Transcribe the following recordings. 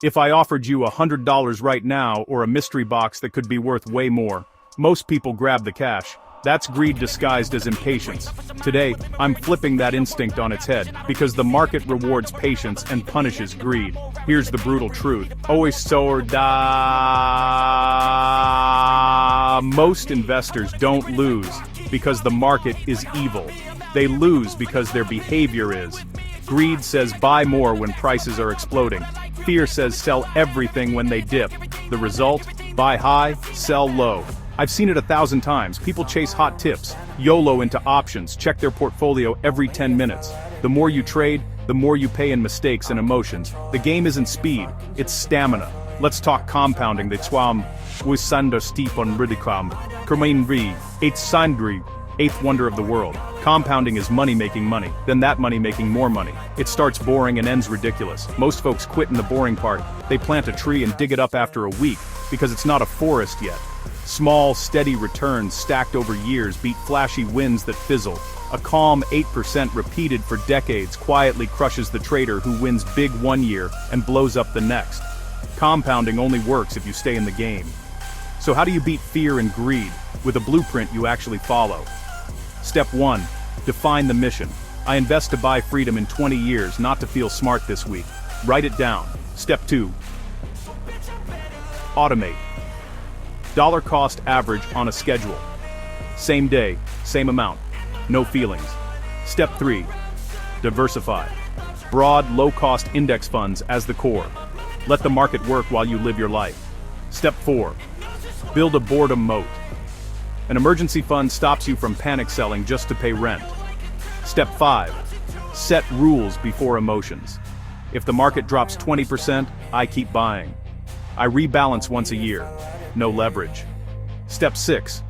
If I offered you $100 right now or a mystery box that could be worth way more, most people grab the cash. That's greed disguised as impatience. Today, I'm flipping that instinct on its head, because the market rewards patience and punishes greed. Here's the brutal truth. Always so or da. Most investors don't lose because the market is evil. They lose because their behavior is. Greed says buy more when prices are exploding. Fear says sell everything when they dip. The result? Buy high, sell low. I've seen it 1,000 times. People chase hot tips, YOLO into options, check their portfolio every 10 minutes. The more you trade, the more you pay in mistakes and emotions. The game isn't speed, it's stamina. Let's talk compounding. The Twam Wisanda Steep on Ridicom. Kermain Ri, eighth wonder of the world. Compounding is money making money, then that money making more money. It starts boring and ends ridiculous. Most folks quit in the boring part. They plant a tree and dig it up after a week, because it's not a forest yet. Small, steady returns stacked over years beat flashy wins that fizzle. A calm 8% repeated for decades quietly crushes the trader who wins big one year and blows up the next. Compounding only works if you stay in the game. So how do you beat fear and greed? With a blueprint you actually follow. Step 1. Define the mission. I invest to buy freedom in 20 years, not to feel smart this week. Write it down. Step 2. Automate. Dollar cost average on a schedule. Same day, same amount. No feelings. Step 3. Diversify. Broad, low-cost index funds as the core. Let the market work while you live your life. Step 4. Build a boredom moat. An emergency fund stops you from panic selling just to pay rent. Step 5. Set rules before emotions. If the market drops 20%, I keep buying. I rebalance once a year. No leverage. Step 6.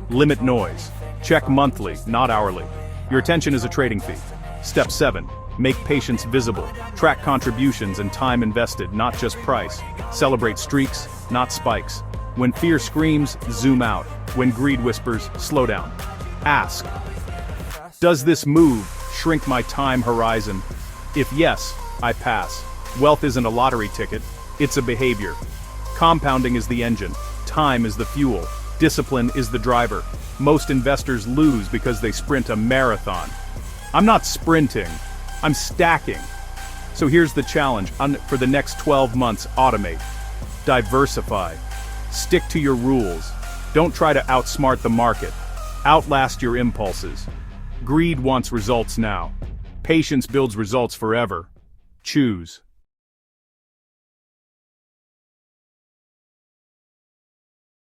Limit noise. Check monthly, not hourly. Your attention is a trading fee. Step 7. Make patience visible. Track contributions and time invested, not just price. Celebrate streaks, not spikes. When fear screams, zoom out. When greed whispers, slow down. Ask. Does this move shrink my time horizon? If yes, I pass. Wealth isn't a lottery ticket, it's a behavior. Compounding is the engine. Time is the fuel. Discipline is the driver. Most investors lose because they sprint a marathon. I'm not sprinting, I'm stacking. So here's the challenge. For the next 12 months, automate. Diversify. Stick to your rules. Don't try to outsmart the market. Outlast your impulses. Greed wants results now. Patience builds results forever. Choose.